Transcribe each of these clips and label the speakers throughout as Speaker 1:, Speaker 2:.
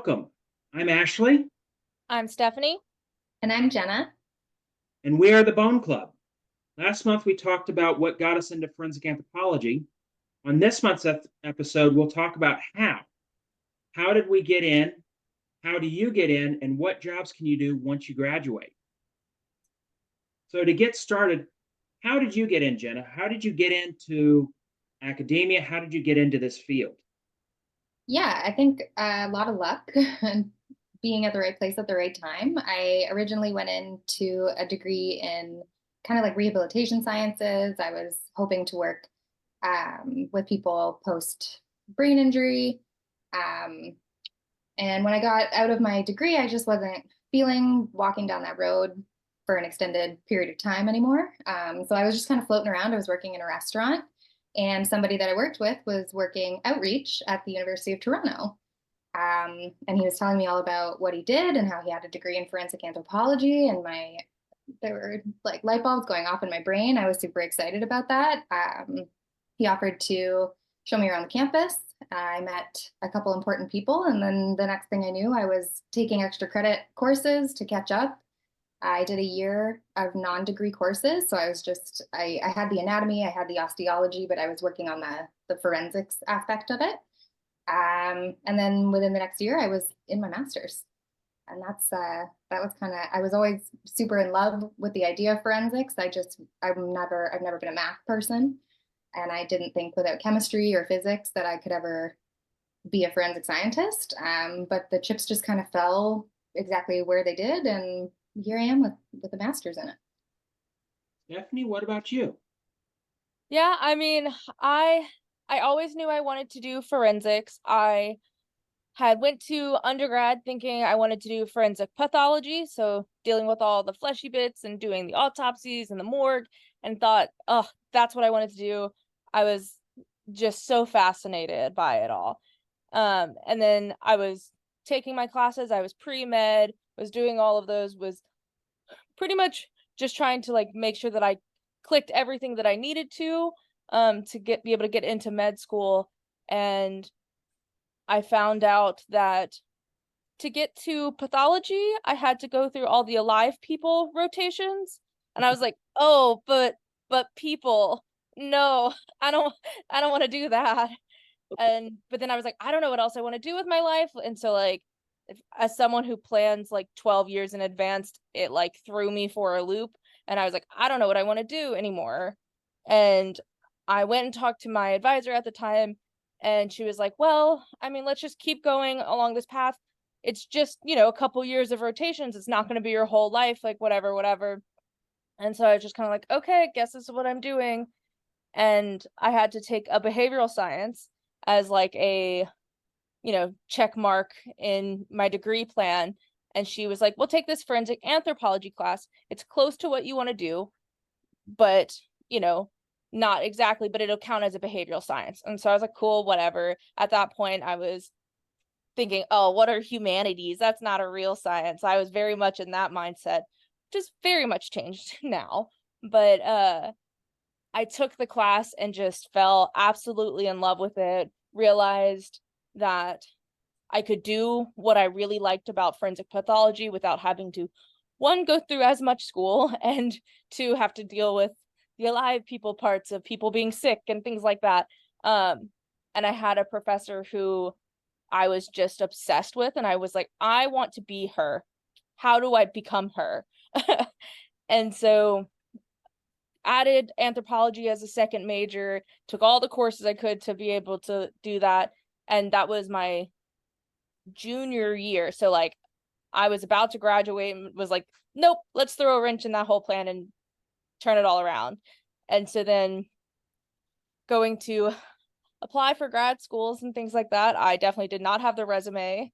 Speaker 1: Welcome. I'm Ashley,
Speaker 2: I'm Stephanie.
Speaker 3: And I'm Jenna.
Speaker 1: and we are the Bone Club. Last month, we talked about what got us into forensic anthropology. On this month's episode, we'll talk about how. How did we get in? How do you get in? And what jobs can you do once you graduate? So, to get started, how did you get in, Jenna? How did you get into academia? How did you get into this field?
Speaker 3: Yeah, I think a lot of luck and being at the right place at the right time. I originally went into a degree in kind of like rehabilitation sciences. I was hoping to work with people post brain injury. Um, and when I got out of my degree, I just wasn't feeling walking down that road for an extended period of time anymore. So I was just kind of floating around. I was working in a restaurant, and somebody that I worked with was working outreach at the University of Toronto. And he was telling me all about what he did and how he had a degree in forensic anthropology. And there were like light bulbs going off in my brain. I was super excited about that. He offered to show me around the campus. I met a couple important people, and then the next thing I knew, I was taking extra credit courses to catch up. I did a year of non-degree courses, so I had the anatomy, I had the osteology, but I was working on the forensics aspect of it. And then within the next year, I was in my master's, and that was kind of, I was always super in love with the idea of forensics. I've never been a math person, and I didn't think without chemistry or physics that I could ever be a forensic scientist. But the chips just kind of fell exactly where they did, and here I am with a master's in it.
Speaker 1: Stephanie, what about you?
Speaker 2: Yeah, I mean, I always knew I wanted to do forensics. I had went to undergrad thinking I wanted to do forensic pathology, so dealing with all the fleshy bits and doing the autopsies and the morgue, and thought, oh, that's what I wanted to do. I was just so fascinated by it all. And then I was taking my classes, I was pre-med, was doing all of those, was pretty much just trying to like make sure that I clicked everything that I needed to be able to get into med school. And I found out that to get to pathology, I had to go through all the alive people rotations. And I was like, oh, but people, no, I don't want to do that. But then I was like, I don't know what else I want to do with my life. And so like as someone who plans like 12 years in advance, it like threw me for a loop, and I was like, I don't know what I want to do anymore. And I went and talked to my advisor at the time, and she was like, well, I mean, let's just keep going along this path. It's just, a couple years of rotations. It's not going to be your whole life, like whatever. And so I was just kind of like, okay, I guess this is what I'm doing. And I had to take a behavioral science as like a check mark in my degree plan. And she was like, well, take this forensic anthropology class. It's close to what you want to do, but, not exactly, but it'll count as a behavioral science. And so I was like, cool, whatever. At that point, I was thinking, oh, what are humanities? That's not a real science. I was very much in that mindset, just very much changed now. But I took the class and just fell absolutely in love with it, realized that I could do what I really liked about forensic pathology without having to, one, go through as much school, and two, have to deal with the alive people parts of people being sick and things like that. And I had a professor who I was just obsessed with, and I was like, I want to be her. How do I become her? And so added anthropology as a second major, took all the courses I could to be able to do that. And that was my junior year. So like I was about to graduate and was like, nope, let's throw a wrench in that whole plan and turn it all around. And so then going to apply for grad schools and things like that, I definitely did not have the resume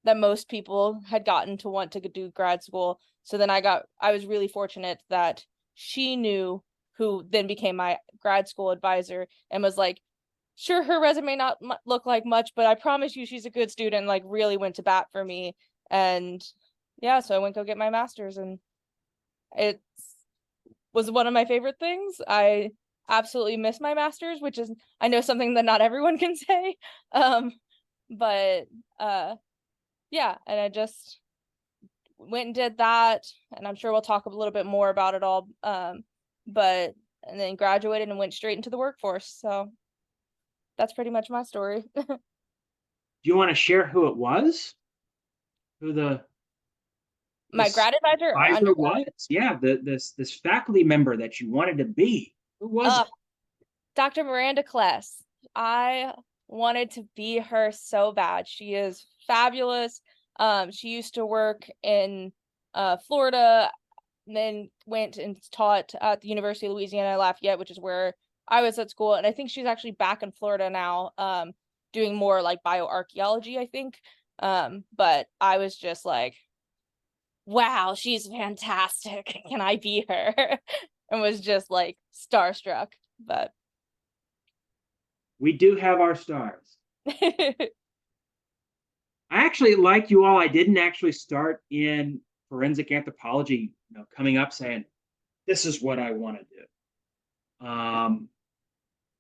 Speaker 2: that most people had gotten to want to do grad school. So then I was really fortunate that she knew, who then became my grad school advisor, and was like, sure, her resume not look like much, but I promise you she's a good student, like really went to bat for me. And yeah, so I went go get my master's, and it was one of my favorite things. I absolutely miss my master's, which is, I know, something that not everyone can say. But yeah, and I just went and did that, and I'm sure we'll talk a little bit more about it all. But and then graduated and went straight into the workforce. So that's pretty much my story.
Speaker 1: Do you want to share who it was? Who
Speaker 2: My
Speaker 1: this
Speaker 2: grad advisor or
Speaker 1: advisor
Speaker 2: undergrad?
Speaker 1: was? Yeah, this faculty member that you wanted to be. Who was it?
Speaker 2: Dr. Miranda Kless. I wanted to be her so bad. She is fabulous. She used to work in Florida, and then went and taught at the University of Louisiana Lafayette, which is where I was at school. And I think she's actually back in Florida now, doing more like bioarchaeology, I think. But I was just like, wow, she's fantastic. Can I be her? And was just like starstruck. But
Speaker 1: We do have our stars. I actually, like you all, I didn't actually start in forensic anthropology, coming up saying, this is what I want to do.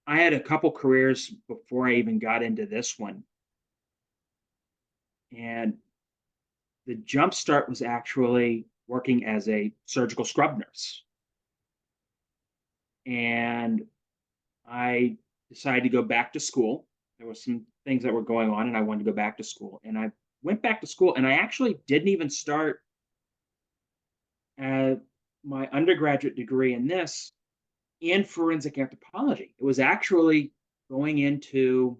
Speaker 1: I had a couple careers before I even got into this one. And the jump start was actually working as a surgical scrub nurse. And I decided to go back to school. There were some things that were going on, and I wanted to go back to school. And I went back to school, and I actually didn't even start my undergraduate degree in this in forensic anthropology. It was actually going into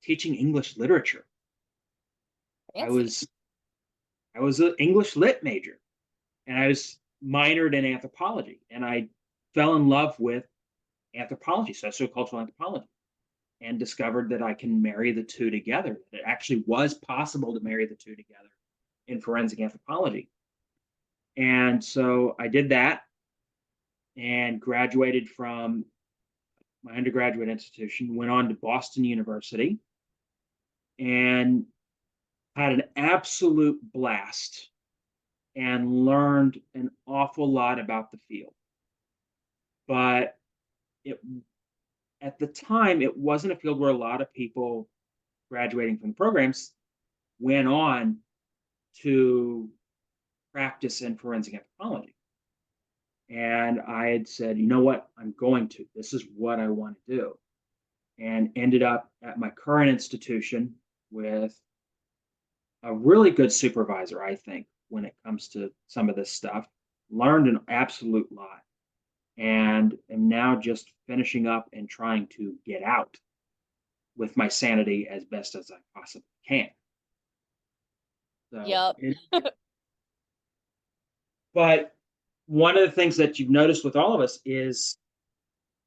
Speaker 1: teaching English literature. I was an English lit major, and I was minored in anthropology, and I fell in love with anthropology, sociocultural anthropology, and discovered that I can marry the two together. That it actually was possible to marry the two together in forensic anthropology. And so I did that and graduated from my undergraduate institution, went on to Boston University, and had an absolute blast and learned an awful lot about the field. But at the time, it wasn't a field where a lot of people graduating from the programs went on to practice in forensic anthropology. And I had said, you know what, I'm going to. This is what I want to do. And ended up at my current institution with a really good supervisor, I think, when it comes to some of this stuff. Learned an absolute lot. And am now just finishing up and trying to get out with my sanity as best as I possibly can. So,
Speaker 2: yep.
Speaker 1: But one of the things that you've noticed with all of us is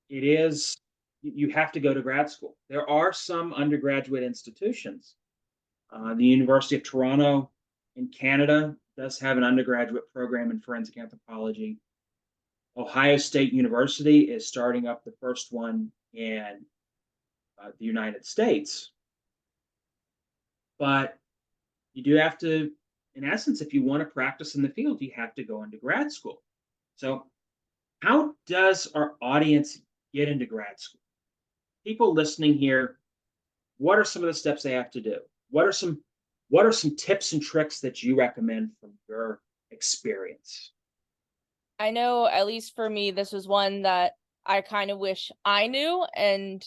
Speaker 1: you have to go to grad school. There are some undergraduate institutions. The University of Toronto in Canada does have an undergraduate program in forensic anthropology. Ohio State University is starting up the first one in the United States. But you do have to, in essence, if you want to practice in the field, you have to go into grad school. So how does our audience get into grad school? People listening here, what are some of the steps they have to do? What are some tips and tricks that you recommend from your experience?
Speaker 2: I know, at least for me, this was one that I kind of wish I knew and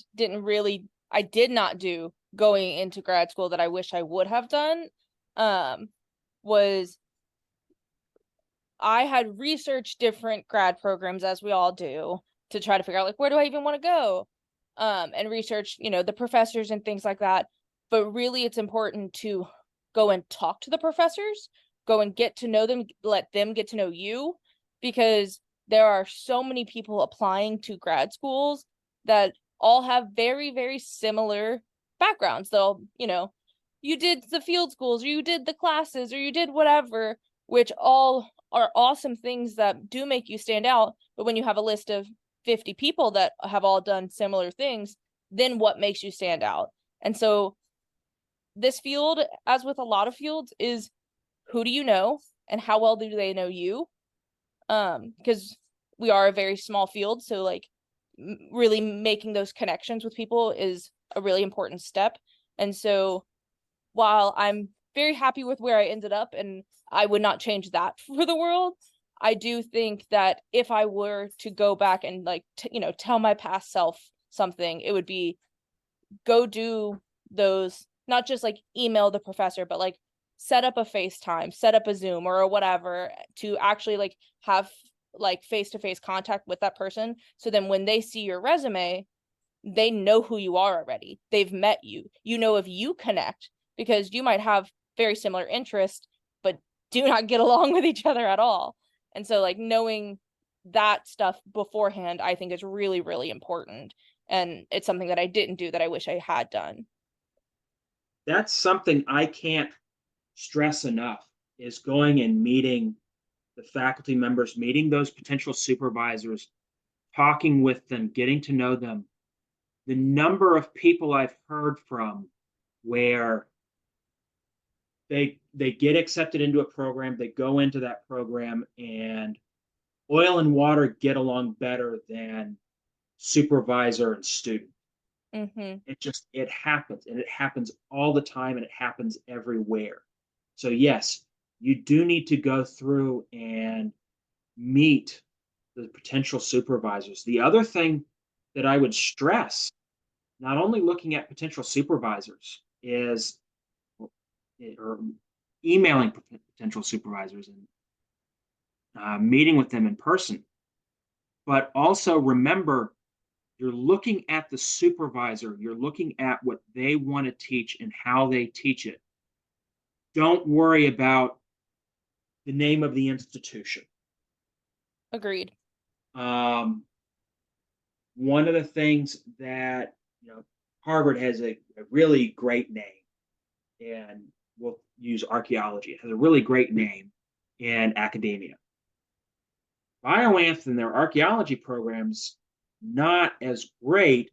Speaker 2: I did not do going into grad school that I wish I would have done. Was I had researched different grad programs, as we all do, to try to figure out, like, where do I even want to go? And research, the professors and things like that. But really, it's important to go and talk to the professors, go and get to know them, let them get to know you, because there are so many people applying to grad schools that all have very, very similar backgrounds. They'll, you did the field schools, or you did the classes, or you did whatever, which all are awesome things that do make you stand out. But when you have a list of 50 people that have all done similar things, then what makes you stand out? And so this field, as with a lot of fields, is who do you know and how well do they know you? Because we are a very small field, so like really making those connections with people is a really important step. And so while I'm very happy with where I ended up and I would not change that for the world, I do think that if I were to go back and like, tell my past self something, it would be go do those, not just like email the professor, but like set up a FaceTime, set up a Zoom or whatever to actually like have like face-to-face contact with that person. So then when they see your resume, they know who you are already. They've met you. You know if you connect, because you might have very similar interests, but do not get along with each other at all. And so like knowing that stuff beforehand, I think is really, really important. And it's something that I didn't do that I wish I had done.
Speaker 1: That's something I can't stress enough, is going and meeting the faculty members, meeting those potential supervisors, talking with them, getting to know them. The number of people I've heard from where they get accepted into a program, they go into that program, and oil and water get along better than supervisor and student.
Speaker 2: Mm-hmm.
Speaker 1: It happens, and it happens all the time, and it happens everywhere. So yes, you do need to go through and meet the potential supervisors. The other thing that I would stress, not only looking at potential supervisors, is or emailing potential supervisors and meeting with them in person, but also remember, you're looking at the supervisor, you're looking at what they want to teach and how they teach it. Don't worry about the name of the institution.
Speaker 2: Agreed.
Speaker 1: One of the things that, Harvard has a really great name, and we'll use archaeology. It has a really great name in academia. Bioanth and their archaeology programs, not as great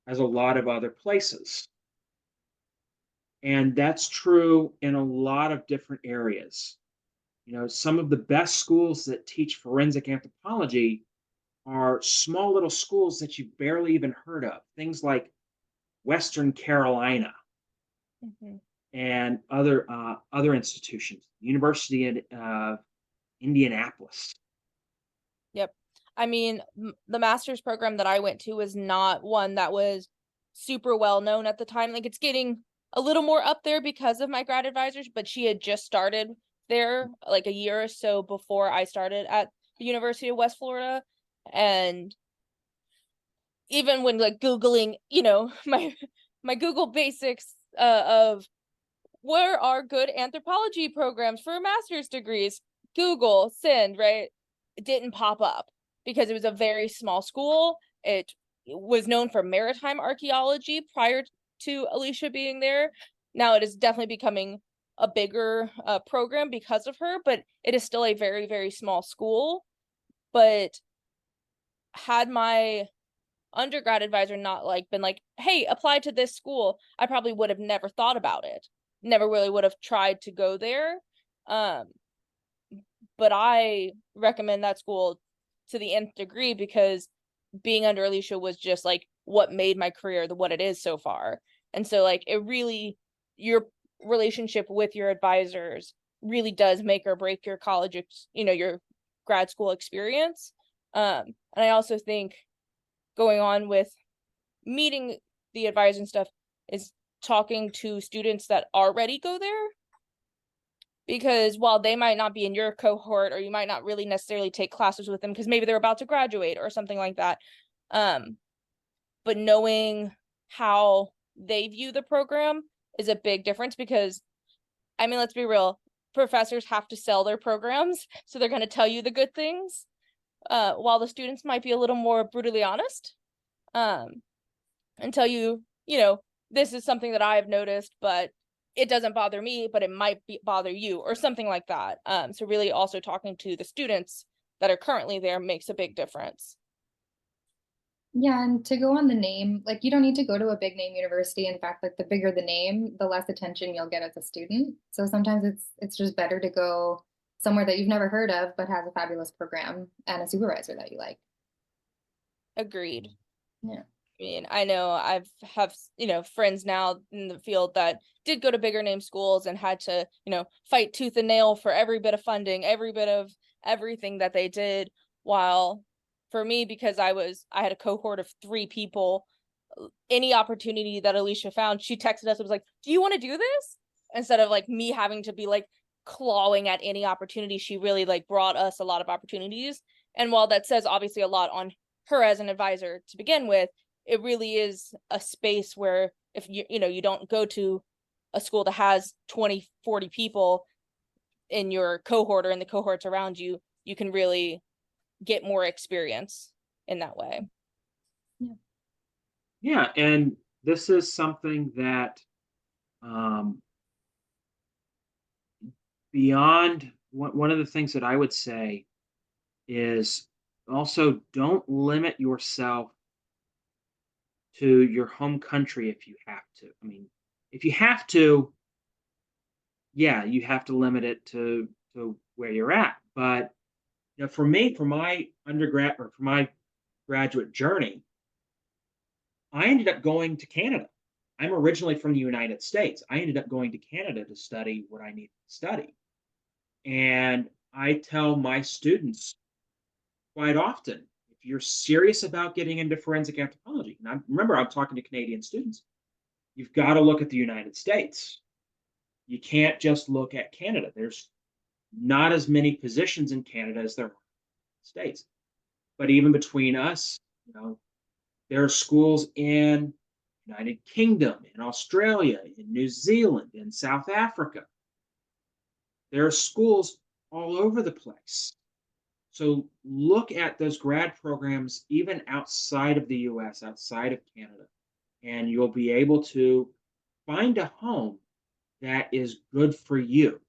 Speaker 1: as a lot of other places. And that's true in a lot of different areas. Some of the best schools that teach forensic anthropology are small little schools that you barely even heard of. Things like Western Carolina,
Speaker 2: Mm-hmm.
Speaker 1: and other institutions, University of Indianapolis.
Speaker 2: Yep. I mean, the master's program that I went to was not one that was super well known at the time. Like, it's getting a little more up there because of my grad advisors, but she had just started there like a year or so before I started at the University of West Florida. And even when like Googling, my Google basics of where are good anthropology programs for master's degrees, Google, send, right? It didn't pop up because it was a very small school. It was known for maritime archaeology prior to Alicia being there. Now it is definitely becoming a bigger program because of her, but it is still a very, very small school. But had my undergrad advisor not like been like, hey, apply to this school, I probably would have never thought about it. Never really would have tried to go there. But I recommend that school to the nth degree because being under Alicia was just like what made my career what it is so far. And so like it really, your relationship with your advisors really does make or break your college, your grad school experience. And I also think going on with meeting the advisors and stuff is talking to students that already go there, because while they might not be in your cohort or you might not really necessarily take classes with them because maybe they're about to graduate or something like that, but knowing how they view the program is a big difference. Because I mean, let's be real, professors have to sell their programs, so they're going to tell you the good things, while the students might be a little more brutally honest, and tell you, this is something that I've noticed, but it doesn't bother me, but it might bother you, or something like that. So really also talking to the students that are currently there makes a big difference.
Speaker 3: Yeah, and to go on the name, like you don't need to go to a big name university. In fact, like the bigger the name, the less attention you'll get as a student. So sometimes it's just better to go somewhere that you've never heard of but has a fabulous program and a supervisor that you like.
Speaker 2: Agreed.
Speaker 3: Yeah.
Speaker 2: mean, I know have, friends now in the field that did go to bigger name schools and had to, fight tooth and nail for every bit of funding, every bit of everything that they did. While for me, because I had a cohort of 3 people, any opportunity that Alicia found, she texted us and was like, "Do you want to do this?" Instead of like me having to be like clawing at any opportunity, she really like brought us a lot of opportunities. And while that says obviously a lot on her as an advisor to begin with, it really is a space where if you don't go to a school that has 20, 40 people in your cohort or in the cohorts around you, you can really get more experience in that way.
Speaker 1: Yeah, and this is something that um, beyond one of the things that I would say is also don't limit yourself to your home country if you have to. I mean, if you have to, yeah, you have to limit it to where you're at. But for me, for my undergrad or for my graduate journey, I ended up going to Canada. I'm originally from the United States. I ended up going to Canada to study what I needed to study. And I tell my students quite often, if you're serious about getting into forensic anthropology, and remember, I'm talking to Canadian students, you've got to look at the United States. You can't just look at Canada. There's not as many positions in Canada as there are in the States. But even between us, there are schools in United Kingdom, in Australia, in New Zealand, in South Africa. There are schools all over the place. So look at those grad programs even outside of the US, outside of Canada, and you'll be able to find a home that is good for you.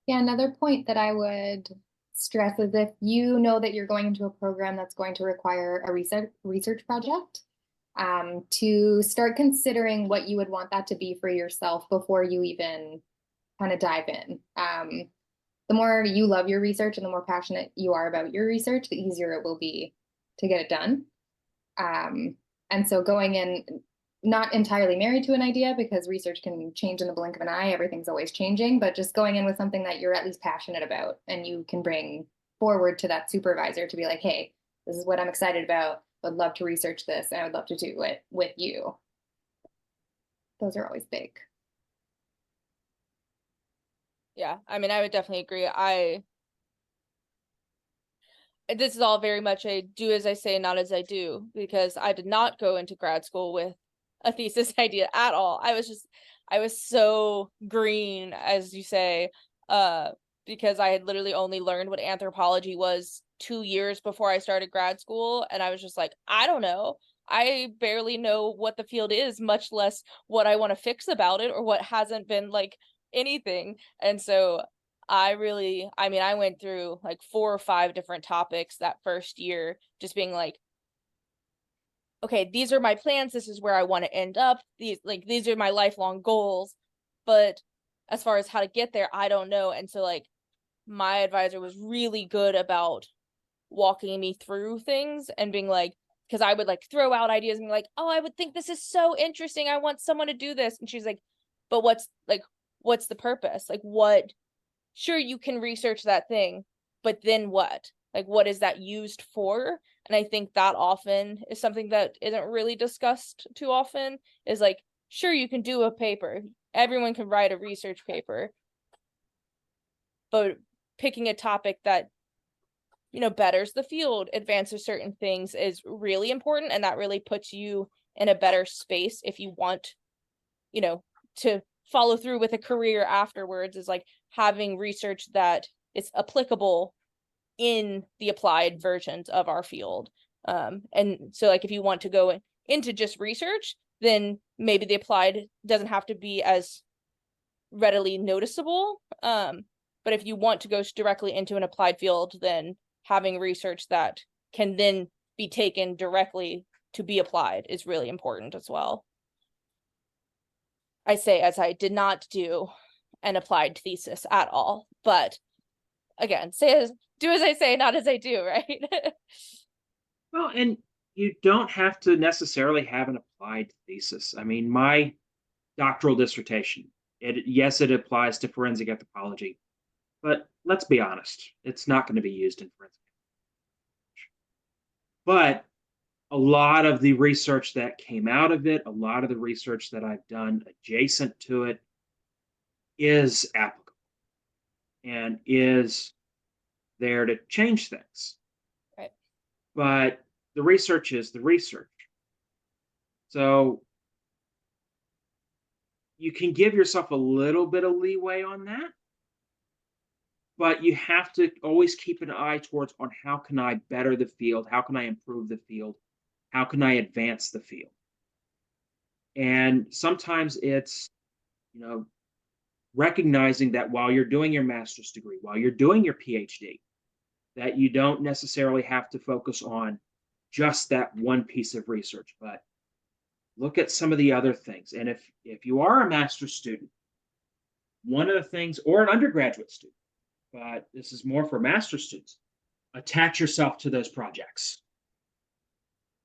Speaker 3: Yeah, another point that I would stress is if you know that you're going into a program that's going to require a research project, to start considering what you would want that to be for yourself before you even kind of dive in. The more you love your research and the more passionate you are about your research, the easier it will be to get it done. And so going in not entirely married to an idea, because research can change in the blink of an eye, everything's always changing, but just going in with something that you're at least passionate about and you can bring forward to that supervisor to be like, hey, this is what I'm excited about. I'd love to research this and I would love to do it with you. Those are always big.
Speaker 2: Yeah, I mean, I would definitely agree. This is all very much a do as I say, not as I do, because I did not go into grad school with a thesis idea at all. I was so green, as you say, because I had literally only learned what anthropology was 2 years before I started grad school, and I was just like, I don't know. I barely know what the field is, much less what I want to fix about it or what hasn't been like anything. And so I mean, I went through like 4 or 5 different topics that first year, just being like, okay, these are my plans. This is where I want to end up. These are my lifelong goals. But as far as how to get there, I don't know. And so like my advisor was really good about walking me through things and being like, because I would like throw out ideas and be like, oh, I would think this is so interesting. I want someone to do this. And she's like, but what's the purpose? Like what? Sure, you can research that thing, but then what? Like, what is that used for? And I think that often is something that isn't really discussed too often, is like, sure, you can do a paper. Everyone can write a research paper. But picking a topic that, betters the field, advances certain things is really important. And that really puts you in a better space if you want, to follow through with a career afterwards, is like having research that is applicable in the applied versions of our field. And so like if you want to go into just research, then maybe the applied doesn't have to be as readily noticeable. But if you want to go directly into an applied field, then having research that can then be taken directly to be applied is really important as well. I say as I did not do an applied thesis at all, but again, do as I say, not as I do, right?
Speaker 1: Well, and you don't have to necessarily have an applied thesis. I mean, my doctoral dissertation, yes, it applies to forensic anthropology, but let's be honest, it's not going to be used in forensic. But a lot of the research that came out of it, a lot of the research that I've done adjacent to it is applicable and is there to change things.
Speaker 2: Right.
Speaker 1: But the research is the research. So you can give yourself a little bit of leeway on that, but you have to always keep an eye towards on how can I better the field? How can I improve the field? How can I advance the field? And sometimes it's, you know, recognizing that while you're doing your master's degree, while you're doing your PhD, that you don't necessarily have to focus on just that one piece of research, but look at some of the other things. And if you are a master's student, one of the things, or an undergraduate student, but this is more for master's students, attach yourself to those projects.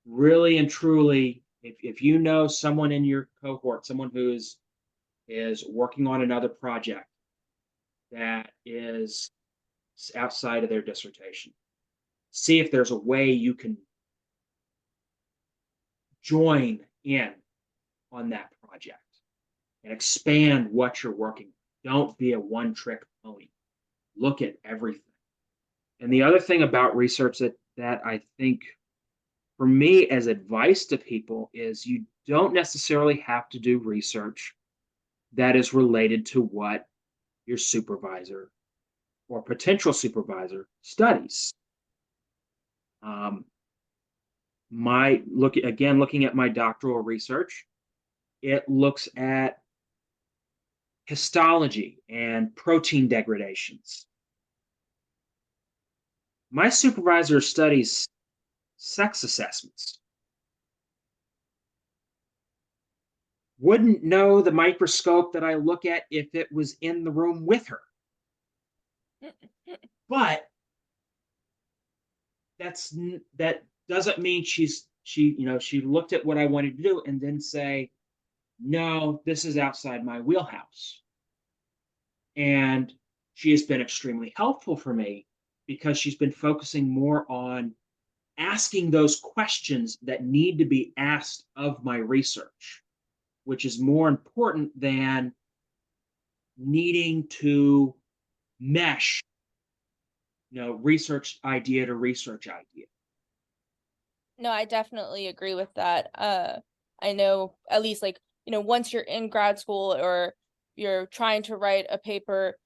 Speaker 1: Really and truly, if you know someone in your cohort, someone who is working on another project that is outside of their dissertation, see if there's a way you can join in on that project and expand what you're working on. Don't be a one-trick pony. Look at everything. And the other thing about research that I think for me as advice to people is you don't necessarily have to do research that is related to what your supervisor or potential supervisor studies. Looking at my doctoral research, it looks at histology and protein degradations. My supervisor studies sex assessments. Wouldn't know the microscope that I look at if it was in the room with her. But that doesn't mean she looked at what I wanted to do and then say, no, this is outside my wheelhouse. And she has been extremely helpful for me because she's been focusing more on asking those questions that need to be asked of my research, which is more important than needing to mesh, research idea to research idea.
Speaker 2: No, I definitely agree with that. I know at least once you're in grad school or you're trying to write a paper,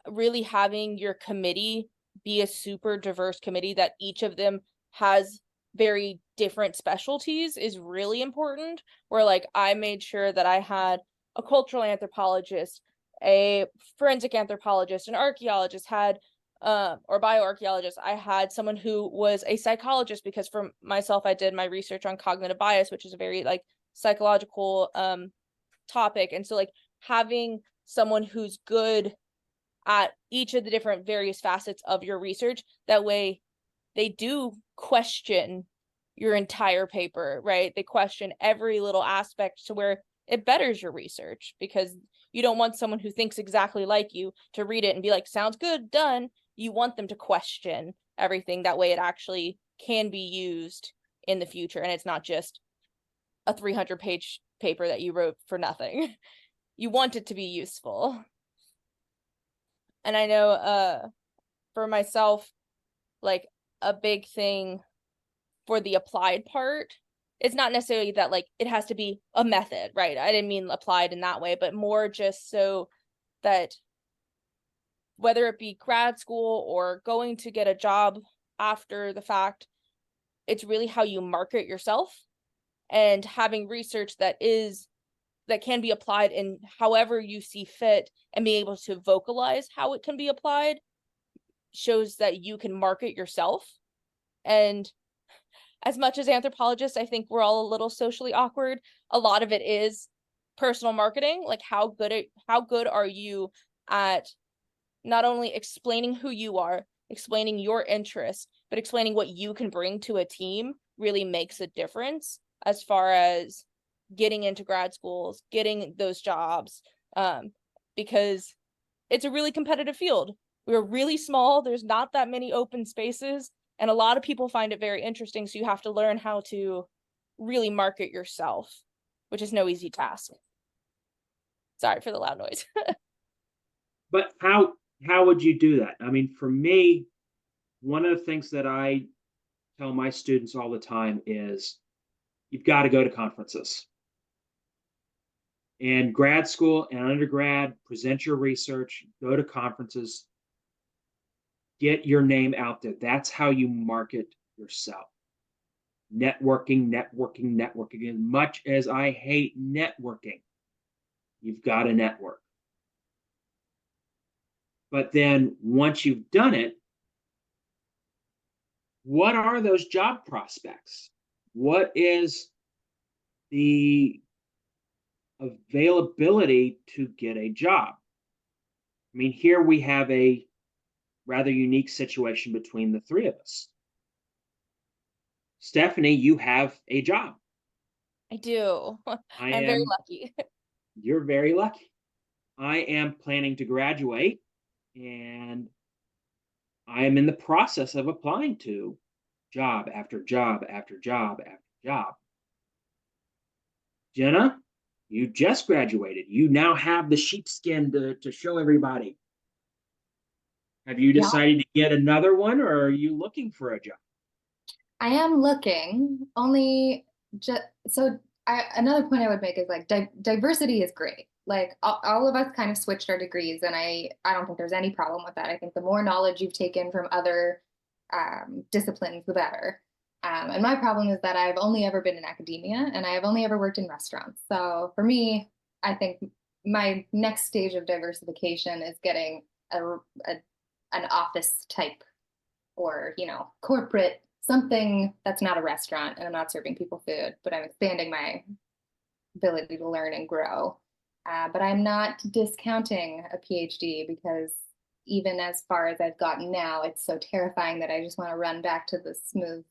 Speaker 2: really having your committee be a super diverse committee that each of them has very different specialties is really important. Where I made sure that I had a cultural anthropologist, a forensic anthropologist, an archaeologist, or bioarchaeologist. I had someone who was a psychologist because for myself, I did my research on cognitive bias, which is a very psychological topic. And so having someone who's good at each of the different various facets of your research, that way they do question your entire paper, right? They question every little aspect to where it betters your research, because you don't want someone who thinks exactly like you to read it and be like, sounds good, done. You want them to question everything. That way it actually can be used in the future. And it's not just a 300-page paper that you wrote for nothing. You want it to be useful. And I know for myself, a big thing for the applied part, it's not necessarily that it has to be a method, right? I didn't mean applied in that way, but more just so that whether it be grad school or going to get a job after the fact, it's really how you market yourself, and having research that can be applied in however you see fit and be able to vocalize how it can be applied shows that you can market yourself. And as much as anthropologists, I think we're all a little socially awkward, a lot of it is personal marketing. How good are you at not only explaining who you are, explaining your interest, but explaining what you can bring to a team really makes a difference as far as getting into grad schools, getting those jobs, because it's a really competitive field. We're really small. There's not that many open spaces, and a lot of people find it very interesting. So you have to learn how to really market yourself, which is no easy task. Sorry for the loud noise.
Speaker 1: But how would you do that? I mean, for me, one of the things that I tell my students all the time is you've got to go to conferences. In grad school and undergrad, present your research, go to conferences, get your name out there. That's how you market yourself. Networking, networking, networking. As much as I hate networking, you've got to network. But then once you've done it, what are those job prospects? What is the availability to get a job? I mean, here we have a rather unique situation between the three of us. Stephanie, you have a job.
Speaker 2: I do. I'm very lucky.
Speaker 1: You're very lucky. I am planning to graduate, and I am in the process of applying to job after job after job after job. Jenna, you just graduated. You now have the sheepskin to show everybody. Have you decided to get another one, or are you looking for a job?
Speaker 3: I am looking, only just so another point I would make is like diversity is great. Like all of us kind of switched our degrees, and I don't think there's any problem with that. I think the more knowledge you've taken from other disciplines, the better. And my problem is that I've only ever been in academia, and I have only ever worked in restaurants. So for me, I think my next stage of diversification is getting an office type, or corporate, something that's not a restaurant, and I'm not serving people food, but I'm expanding my ability to learn and grow. But I'm not discounting a PhD, because even as far as I've gotten now, it's so terrifying that I just want to run back to the smooth,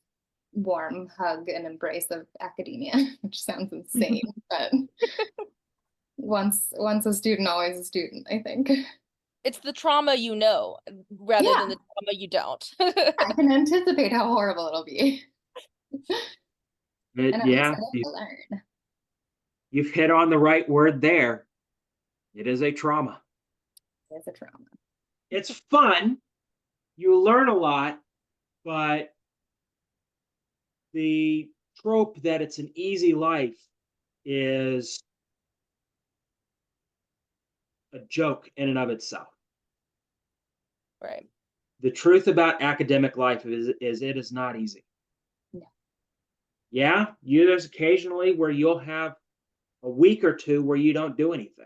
Speaker 3: warm hug and embrace of academia, which sounds insane, but once a student, always a student, I think.
Speaker 2: It's the trauma rather than the trauma you don't.
Speaker 3: I can anticipate how horrible it'll be. And I'm excited to learn.
Speaker 1: You've hit on the right word there. It is a trauma.
Speaker 3: It's a trauma.
Speaker 1: It's fun. You learn a lot, but the trope that it's an easy life is a joke in and of itself.
Speaker 2: Right.
Speaker 1: The truth about academic life is it is not easy.
Speaker 3: No.
Speaker 1: Yeah, there's occasionally where you'll have a week or two where you don't do anything.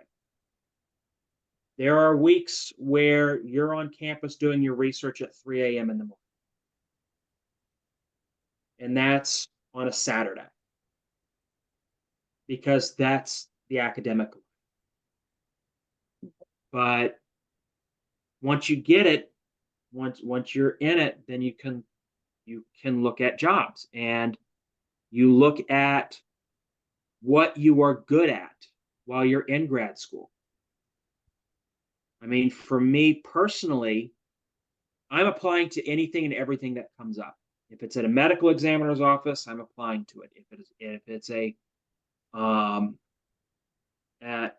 Speaker 1: There are weeks where you're on campus doing your research at 3 a.m. in the morning. And that's on a Saturday, because that's the academic life. But once you get it, once you're in it, then you can look at jobs, and you look at what you are good at while you're in grad school. I mean, for me personally, I'm applying to anything and everything that comes up. If it's at a medical examiner's office, I'm applying to it. If it's at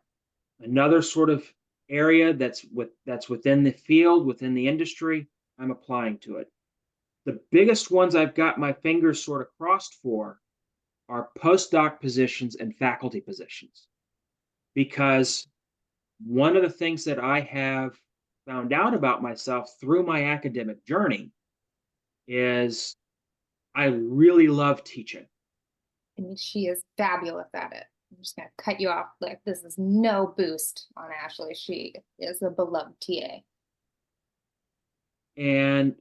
Speaker 1: another sort of area that's within the field, within the industry, I'm applying to it. The biggest ones I've got my fingers sort of crossed for are postdoc positions and faculty positions, because one of the things that I have found out about myself through my academic journey is I really love teaching.
Speaker 3: I mean, she is fabulous at it. I'm just going to cut you off. Like, this is no boost on Ashley. She is a beloved TA.
Speaker 1: And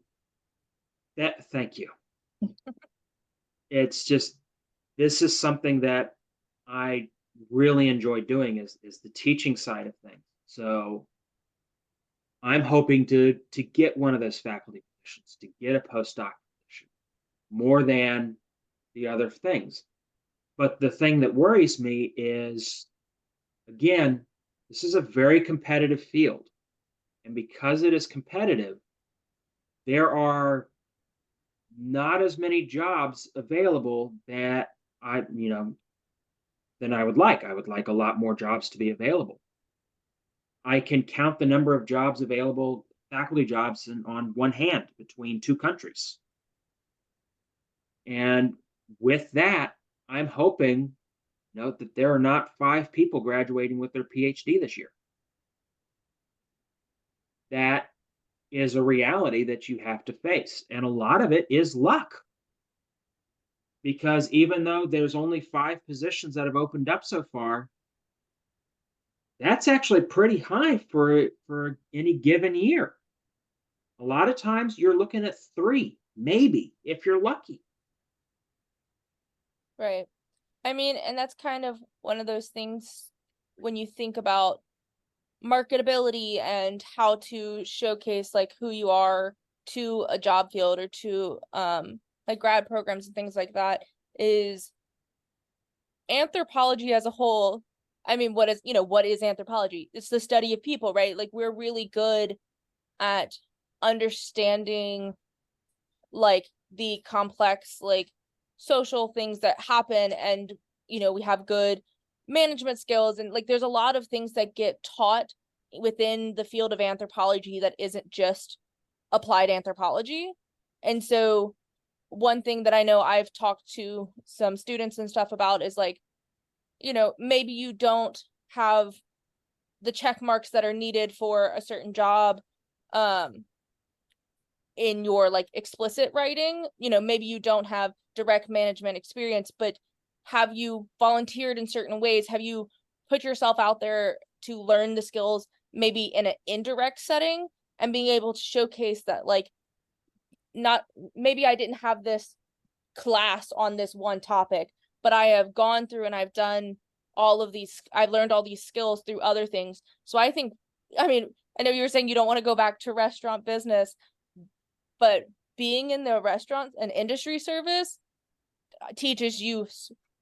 Speaker 1: thank you. It's just, this is something that I really enjoy doing, is the teaching side of things. So I'm hoping to get one of those faculty positions, to get a postdoc position. more than the other things. But the thing that worries me is, again, this is a very competitive field. And because it is competitive, there are not as many jobs available that than I would like. I would like a lot more jobs to be available. I can count the number of jobs available, faculty jobs, on one hand between two countries. And with that, I'm hoping, note that there are not 5 people graduating with their PhD this year. That is a reality that you have to face. And a lot of it is luck. Because even though there's only 5 positions that have opened up so far, that's actually pretty high for any given year. A lot of times you're looking at 3, maybe, if you're lucky.
Speaker 2: Right. I mean, and that's kind of one of those things when you think about marketability and how to showcase like who you are to a job field or to like grad programs and things like that, is anthropology as a whole. I mean, what is anthropology? It's the study of people, right? Like we're really good at understanding like the complex like social things that happen, and we have good management skills, and like there's a lot of things that get taught within the field of anthropology that isn't just applied anthropology. And so one thing that I know I've talked to some students and stuff about is like, maybe you don't have the check marks that are needed for a certain job in your like explicit writing. Maybe you don't have direct management experience, but have you volunteered in certain ways? Have you put yourself out there to learn the skills, maybe in an indirect setting, and being able to showcase that like, not maybe I didn't have this class on this one topic, but I have gone through and I've done I've learned all these skills through other things. So I think, I mean, I know you were saying you don't want to go back to restaurant business, but being in the restaurant and industry service teaches you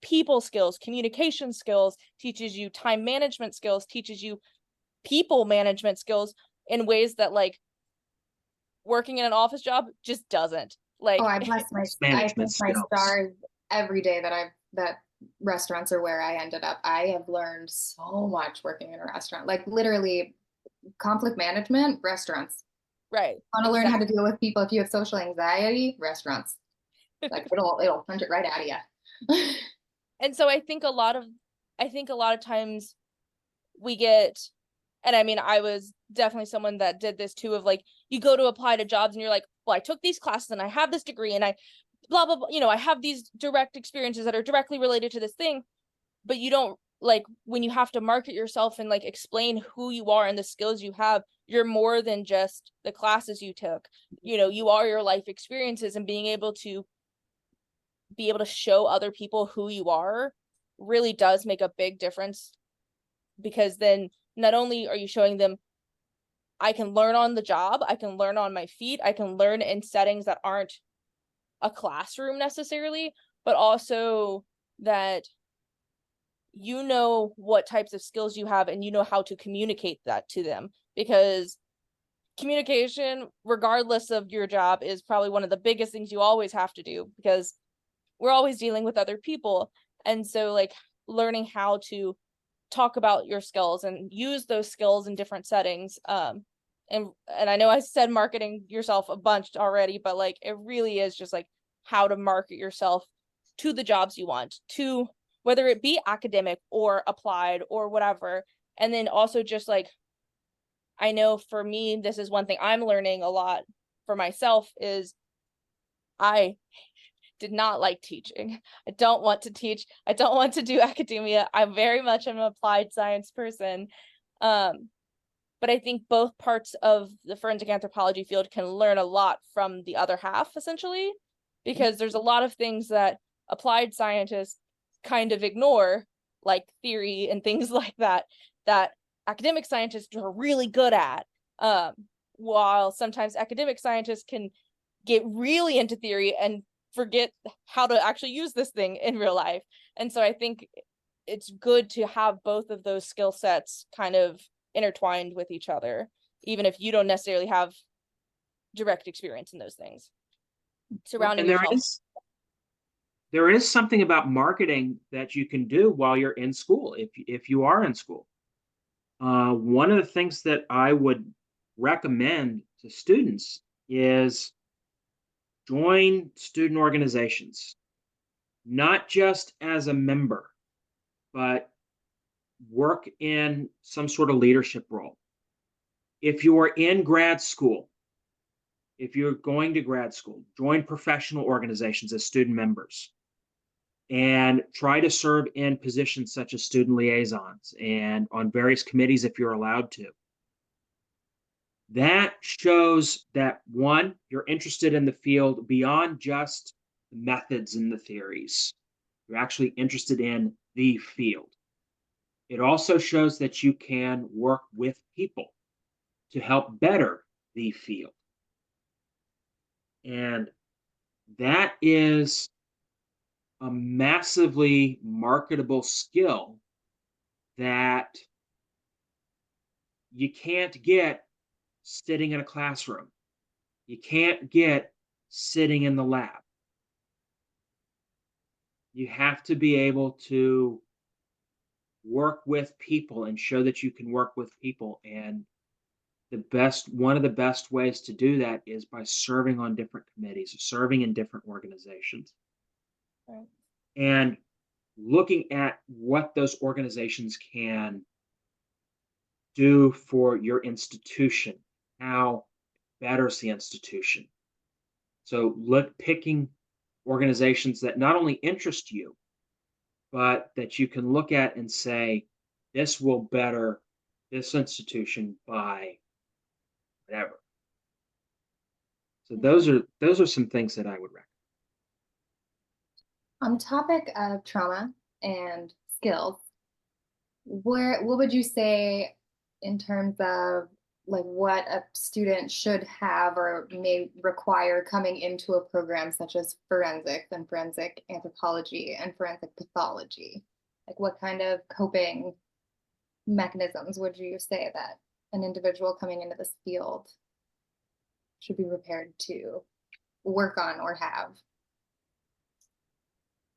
Speaker 2: people skills, communication skills, teaches you time management skills, teaches you people management skills in ways that like working in an office job just doesn't. Like,
Speaker 3: Oh, I bless my
Speaker 1: Management skills.
Speaker 3: stars every day that restaurants are where I ended up. I have learned so much working in a restaurant, like literally conflict management, restaurants.
Speaker 2: right.
Speaker 3: Want to learn how to deal with people if you have social anxiety, restaurants. Like it'll punch it right out of you.
Speaker 2: And so I think a lot of times we get, and I mean, I was definitely someone that did this too, of like, you go to apply to jobs and you're like, well, I took these classes and I have this degree and I blah, blah, blah, I have these direct experiences that are directly related to this thing, but you don't like, when you have to market yourself and like explain who you are and the skills you have, you're more than just the classes you took. You are your life experiences, and being able to show other people who you are really does make a big difference, because then not only are you showing them, I can learn on the job, I can learn on my feet, I can learn in settings that aren't a classroom necessarily, but also that what types of skills you have and how to communicate that to them, because communication, regardless of your job, is probably one of the biggest things you always have to do, because we're always dealing with other people. And so like learning how to talk about your skills and use those skills in different settings. And I know I said marketing yourself a bunch already, but like it really is just like how to market yourself to the jobs you want, to whether it be academic or applied or whatever. And then also just like, I know for me, this is one thing I'm learning a lot for myself, is I did not like teaching. I don't want to teach. I don't want to do academia. I'm very much an applied science person. But I think both parts of the forensic anthropology field can learn a lot from the other half, essentially, because there's a lot of things that applied scientists kind of ignore, like theory and things like that, that academic scientists are really good at. While sometimes academic scientists can get really into theory and forget how to actually use this thing in real life. And so I think it's good to have both of those skill sets kind of intertwined with each other, even if you don't necessarily have direct experience in those things. Surrounding
Speaker 1: And
Speaker 2: yourself.
Speaker 1: there is something about marketing that you can do while you're in school, if you are in school. One of the things that I would recommend to students is join student organizations, not just as a member, but work in some sort of leadership role. If you are in grad school, if you're going to grad school, join professional organizations as student members and try to serve in positions such as student liaisons and on various committees if you're allowed to. That shows that, one, you're interested in the field beyond just the methods and the theories. You're actually interested in the field. It also shows that you can work with people to help better the field. And that is a massively marketable skill that you can't get sitting in a classroom. You can't get sitting in the lab. You have to be able to work with people and show that you can work with people. And one of the best ways to do that is by serving on different committees, serving in different organizations.
Speaker 2: Right.
Speaker 1: And looking at what those organizations can do for your institution, how it betters the institution. So picking organizations that not only interest you, but that you can look at and say, this will better this institution by whatever. So those are some things that I would recommend.
Speaker 3: On topic of trauma and skills, what would you say in terms of like what a student should have or may require coming into a program such as forensics and forensic anthropology and forensic pathology? Like what kind of coping mechanisms would you say that an individual coming into this field should be prepared to work on or have?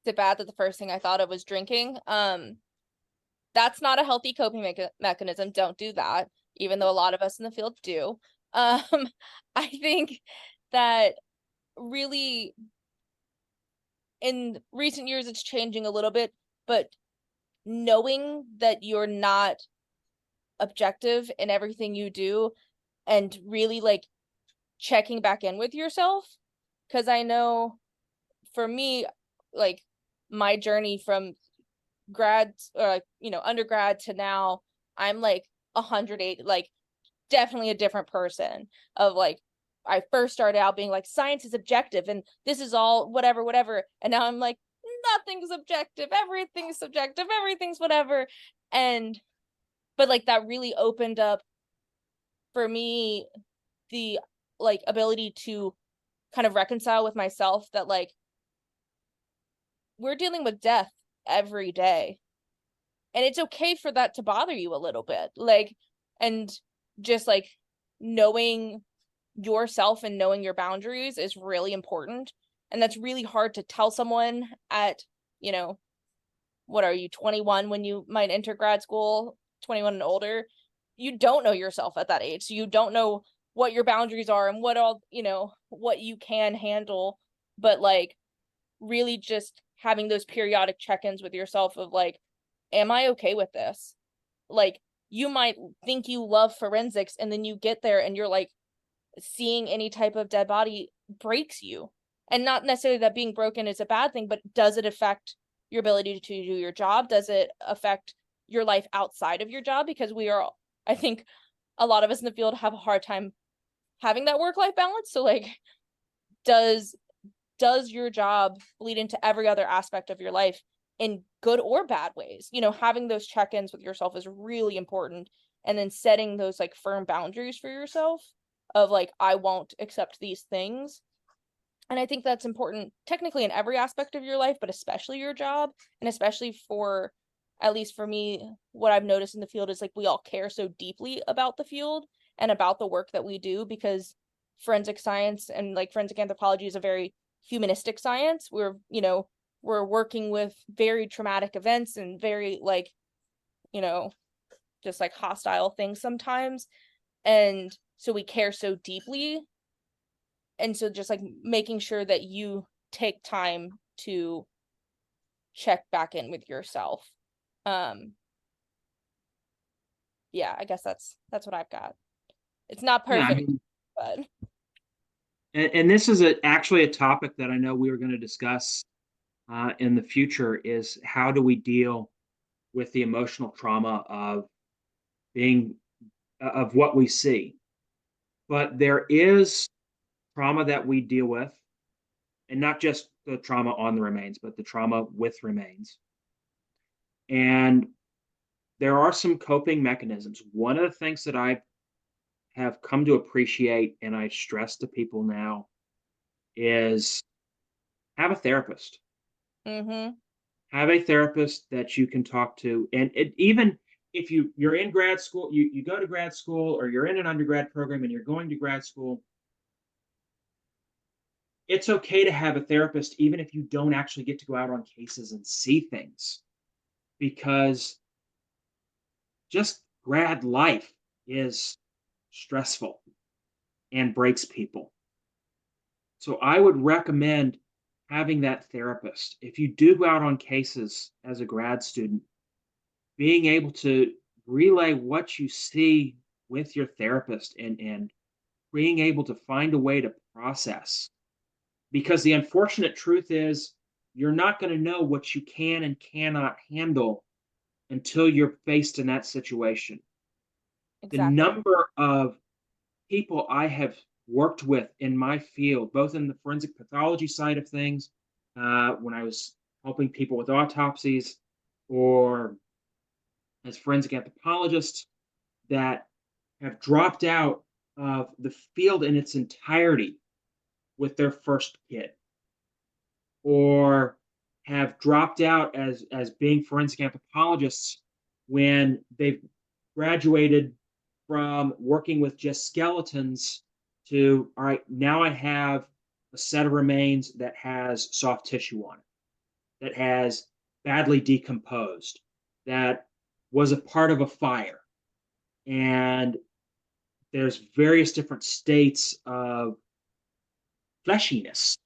Speaker 2: Is it bad that the first thing I thought of was drinking? That's not a healthy coping mechanism. Don't do that, even though a lot of us in the field do. I think that really in recent years it's changing a little bit, but knowing that you're not objective in everything you do and really like checking back in with yourself. Because I know for me, like my journey from grad or undergrad to now, I'm like 108, like definitely a different person. Of like I first started out being like science is objective and this is all whatever, and now I'm like nothing's objective, everything's subjective, everything's whatever. And but like that really opened up for me the like ability to kind of reconcile with myself that like we're dealing with death every day, and it's okay for that to bother you a little bit, like, and just like knowing yourself and knowing your boundaries is really important. And that's really hard to tell someone at, what are you, 21 when you might enter grad school, 21 and older. You don't know yourself at that age, so you don't know what your boundaries are and what all, what you can handle. But like really just having those periodic check-ins with yourself of like, am I okay with this? Like you might think you love forensics and then you get there and you're like, seeing any type of dead body breaks you. And not necessarily that being broken is a bad thing, but does it affect your ability to do your job? Does it affect your life outside of your job? Because I think a lot of us in the field have a hard time having that work-life balance. So like, does your job bleed into every other aspect of your life in good or bad ways? Having those check-ins with yourself is really important. And then setting those like firm boundaries for yourself of like, I won't accept these things. And I think that's important technically in every aspect of your life, but especially your job, and especially for, at least for me, what I've noticed in the field is like we all care so deeply about the field and about the work that we do, because forensic science and like forensic anthropology is a very humanistic science. We're working with very traumatic events and very like, you know, just like hostile things sometimes. And so we care so deeply, and so just like making sure that you take time to check back in with yourself. um yeah, I guess that's what I've got. It's not
Speaker 1: Yeah, I
Speaker 2: perfect,
Speaker 1: mean,
Speaker 2: but
Speaker 1: and this is actually a topic that I know we were going to discuss in the future, is how do we deal with the emotional trauma of being of what we see. But there is trauma that we deal with, and not just the trauma on the remains, but the trauma with remains. And there are some coping mechanisms. One of the things that I have come to appreciate and I stress to people now is have a therapist.
Speaker 2: mm-hmm.
Speaker 1: Have a therapist that you can talk to. And even if you're in grad school, you go to grad school, or you're in an undergrad program and you're going to grad school, it's okay to have a therapist, even if you don't actually get to go out on cases and see things, because just grad life is stressful and breaks people. So I would recommend having that therapist. If you do go out on cases as a grad student, being able to relay what you see with your therapist, and being able to find a way to process. Because the unfortunate truth is, you're not going to know what you can and cannot handle until you're faced in that situation. The
Speaker 2: Exactly.
Speaker 1: number of people I have worked with in my field, both in the forensic pathology side of things, when I was helping people with autopsies, or as forensic anthropologists, that have dropped out of the field in its entirety with their first kid, or have dropped out as being forensic anthropologists when they've graduated from working with just skeletons to, all right, now I have a set of remains that has soft tissue on it, that has badly decomposed, that was a part of a fire. And there's various different states of fleshiness,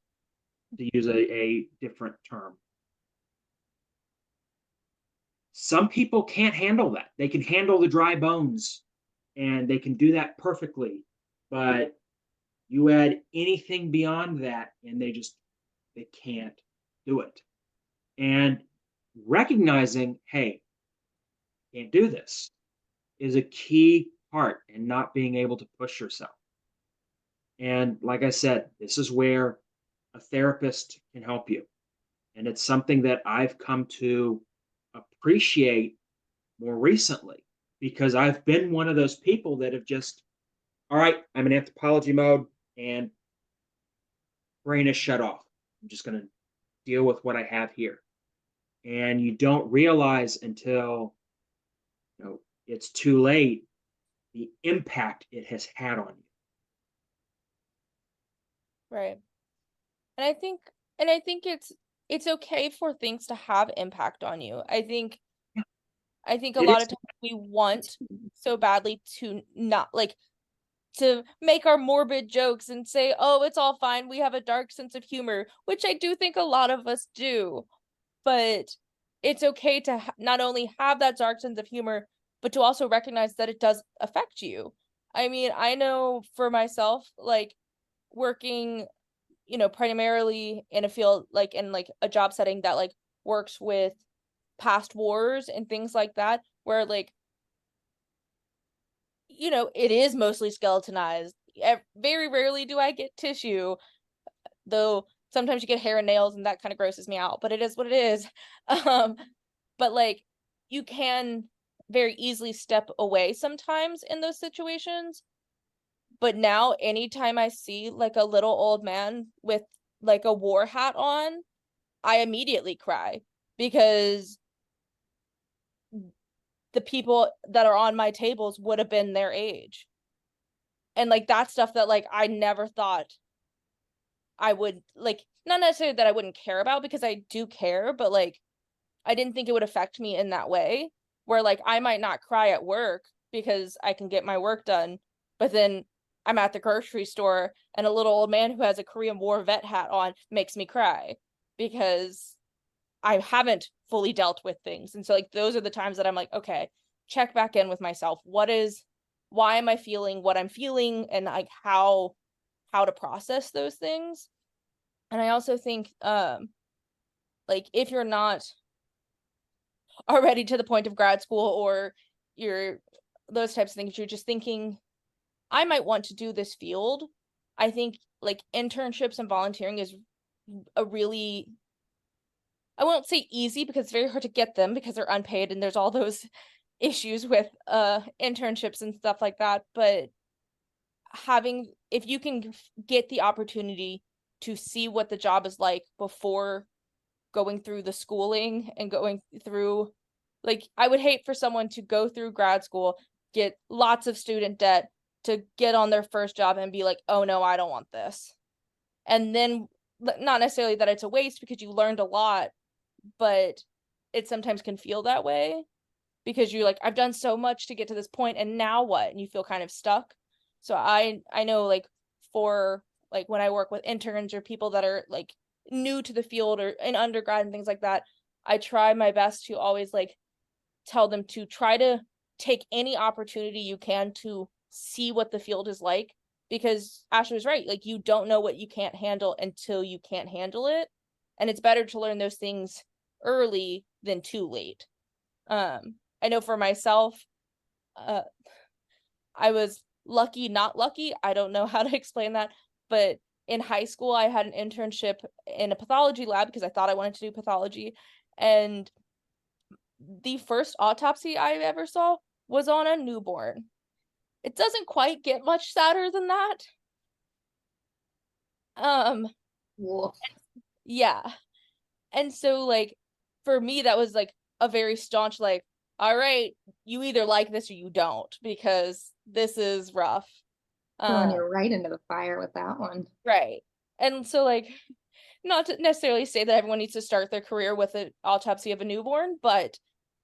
Speaker 1: to use a different term. Some people can't handle that. They can handle the dry bones and they can do that perfectly. But you add anything beyond that and they can't do it. And recognizing, hey, can't do this, is a key part in not being able to push yourself. And like I said, this is where a therapist can help you. And it's something that I've come to appreciate more recently, because I've been one of those people that have just, all right, I'm in anthropology mode and brain is shut off. I'm just going to deal with what I have here. And you don't realize until, it's too late, the impact it has had on you.
Speaker 2: Right. And I think it's okay for things to have impact on you. I think a
Speaker 1: It
Speaker 2: lot of
Speaker 1: is.
Speaker 2: times we want so badly to not like to make our morbid jokes and say, "Oh, it's all fine. We have a dark sense of humor," which I do think a lot of us do. But it's okay to not only have that dark sense of humor, but to also recognize that it does affect you. I mean, I know for myself, like working, primarily in a field like in like a job setting that like works with past wars and things like that, where like, it is mostly skeletonized. Very rarely do I get tissue, though sometimes you get hair and nails and that kind of grosses me out, but it is what it is. Um, but like you can very easily step away sometimes in those situations. But now anytime I see like a little old man with like a war hat on, I immediately cry because the people that are on my tables would have been their age. And like that stuff that like I never thought I would, like, not necessarily that I wouldn't care about, because I do care, but like I didn't think it would affect me in that way, where like I might not cry at work because I can get my work done, but then I'm at the grocery store and a little old man who has a Korean War vet hat on makes me cry because I haven't fully dealt with things. And so like those are the times that I'm like, okay, check back in with myself. Why am I feeling what I'm feeling, and like how to process those things. And I also think like if you're not already to the point of grad school, or you're those types of things, you're just thinking I might want to do this field, I think like internships and volunteering is a really, I won't say easy because it's very hard to get them because they're unpaid and there's all those issues with internships and stuff like that, but having, if you can get the opportunity to see what the job is like before going through the schooling and going through, like, I would hate for someone to go through grad school, get lots of student debt, to get on their first job and be like, oh no, I don't want this. And then not necessarily that it's a waste because you learned a lot, but it sometimes can feel that way because you're like, I've done so much to get to this point and now what? And you feel kind of stuck. So I know like for like when I work with interns or people that are like new to the field or in undergrad and things like that, I try my best to always like tell them to try to take any opportunity you can to see what the field is like, because Ashley was right, like you don't know what you can't handle until you can't handle it, and it's better to learn those things early than too late. I know for myself, uh I was lucky, not lucky. I don't know how to explain that, but in high school, I had an internship in a pathology lab because I thought I wanted to do pathology. And the first autopsy I ever saw was on a newborn. It doesn't quite get much sadder than that.
Speaker 3: Woof.
Speaker 2: Yeah. And so like for me that was like a very staunch like, all right, you either like this or you don't, because this is rough.
Speaker 3: Throwing
Speaker 2: Um
Speaker 3: you right into the fire with that one.
Speaker 2: right. And so like, not to necessarily say that everyone needs to start their career with an autopsy of a newborn, but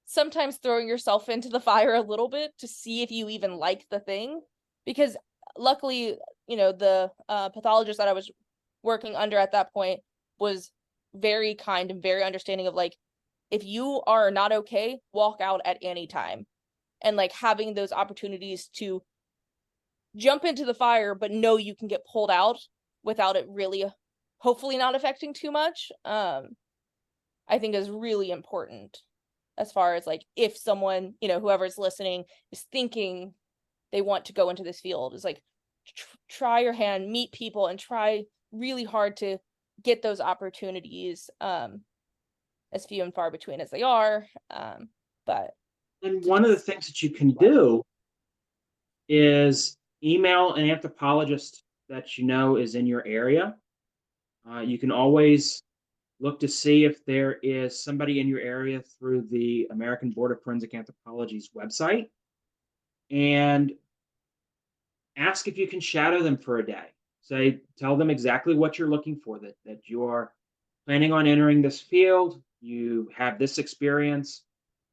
Speaker 2: sometimes throwing yourself into the fire a little bit to see if you even like the thing. Because luckily, you know, the pathologist that I was working under at that point was very kind and very understanding of like, if you are not okay, walk out at any time. And like having those opportunities to jump into the fire, but know you can get pulled out without it really, hopefully not affecting too much, I think is really important as far as like if someone, you know, whoever's listening is thinking they want to go into this field, is like try your hand, meet people, and try really hard to get those opportunities, as few and far between as they are, but
Speaker 1: And one of the things that you can do is email an anthropologist that you know is in your area. You can always look to see if there is somebody in your area through the American Board of Forensic Anthropology's website, and ask if you can shadow them for a day. Say, tell them exactly what you're looking for, that you are planning on entering this field, you have this experience,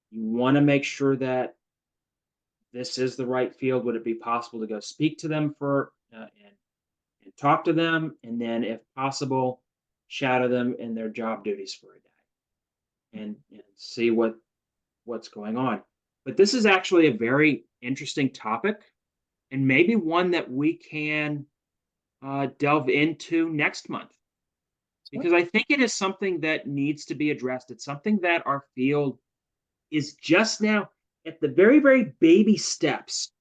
Speaker 1: you want to make sure that this is the right field. Would it be possible to go speak to them for and talk to them, and then, if possible, shadow them in their job duties for a day, and see what's going on. But this is actually a very interesting topic, and maybe one that we can delve into next month, because I think it is something that needs to be addressed. It's something that our field is just now at the very, very baby steps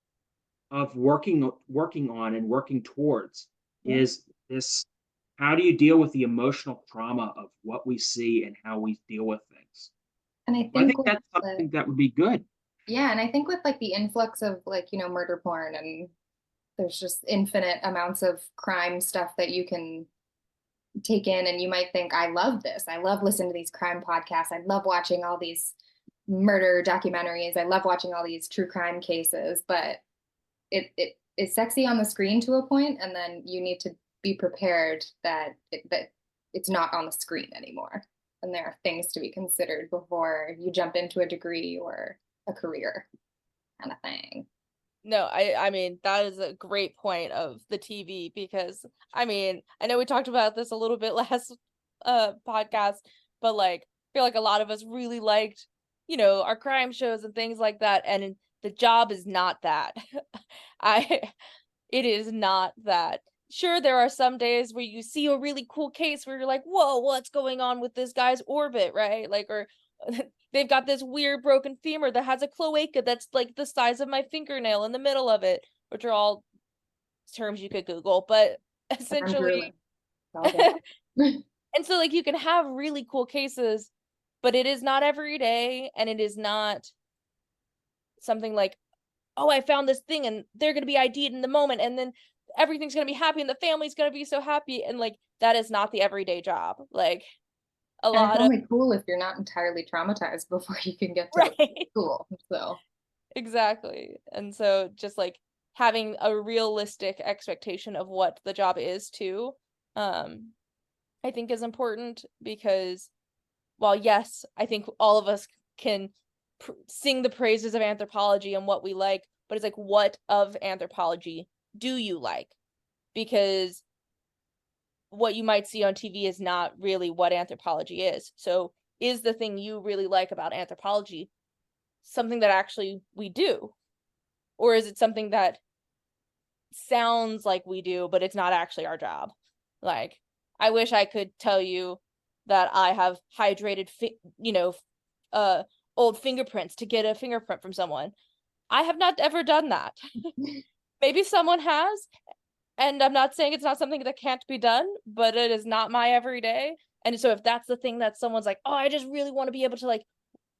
Speaker 1: of working on and working towards.
Speaker 3: Yeah.
Speaker 1: Is this, how do you deal with the emotional trauma of what we see and how we deal with things?
Speaker 3: And I
Speaker 1: I
Speaker 3: think
Speaker 1: think
Speaker 3: with
Speaker 1: that's something that would be good.
Speaker 3: yeah, and I think with like the influx of like, murder porn, and there's just infinite amounts of crime stuff that you can take in, and you might think, I love this. I love listening to these crime podcasts. I love watching all these murder documentaries. I love watching all these true crime cases, but it is sexy on the screen to a point, and then you need to be prepared that it's not on the screen anymore. And there are things to be considered before you jump into a degree or a career kind of thing.
Speaker 2: No, I mean, that is a great point of the TV, because I mean, I know we talked about this a little bit last podcast, but like I feel like a lot of us really liked, our crime shows and things like that, and the job is not that. I it is not that. Sure, there are some days where you see a really cool case where you're like, "Whoa, what's going on with this guy's orbit?" Right? Like, or they've got this weird broken femur that has a cloaca that's like the size of my fingernail in the middle of it, which are all terms you could Google, but essentially, and so like you can have really cool cases, but it is not every day, and it is not something like, oh, I found this thing and they're going to be ID'd in the moment, and then everything's going to be happy and the family's going to be so happy. And like, that is not the everyday job. Like a
Speaker 3: And it's
Speaker 2: lot of,
Speaker 3: only cool if you're not entirely traumatized before you can get to
Speaker 2: right.
Speaker 3: school. So
Speaker 2: Exactly. And so just like having a realistic expectation of what the job is too, I think is important, because while yes, I think all of us can sing the praises of anthropology and what we like, but it's like, what of anthropology do you like? Because what you might see on TV is not really what anthropology is. So is the thing you really like about anthropology something that actually we do? Or is it something that sounds like we do, but it's not actually our job? Like, I wish I could tell you that I have hydrated, old fingerprints to get a fingerprint from someone. I have not ever done that. Maybe someone has, and I'm not saying it's not something that can't be done, but it is not my everyday. And so if that's the thing that someone's like, oh, I just really want to be able to like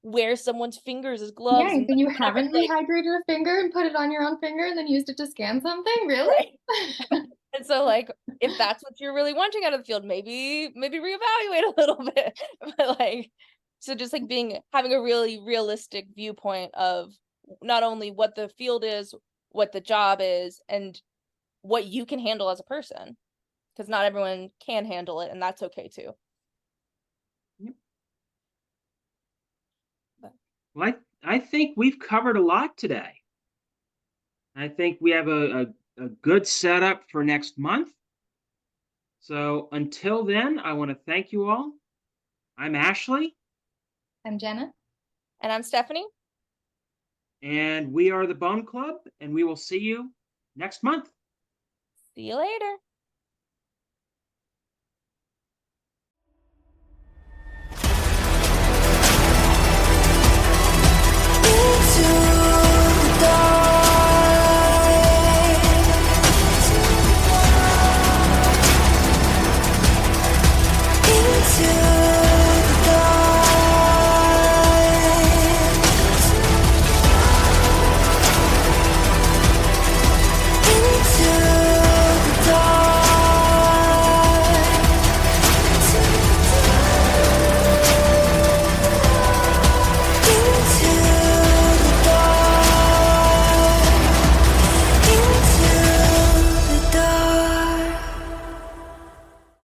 Speaker 2: wear someone's fingers as gloves,
Speaker 3: yeah,
Speaker 2: and
Speaker 3: so you
Speaker 2: whatever,
Speaker 3: haven't
Speaker 2: like,
Speaker 3: rehydrated a finger and put it on your own finger and then used it to scan something? Really?
Speaker 2: right. And so like, if that's what you're really wanting out of the field, maybe reevaluate a little bit. But like, so just like having a really realistic viewpoint of not only what the field is, what the job is, and what you can handle as a person, because not everyone can handle it, and that's okay too.
Speaker 1: Yep. Well, I think we've covered a lot today. I think we have a good setup for next month. So until then, I want to thank you all. I'm Ashley.
Speaker 3: I'm Jenna.
Speaker 2: And I'm Stephanie.
Speaker 1: And we are the Bone Club, and we will see you next month.
Speaker 2: See you later.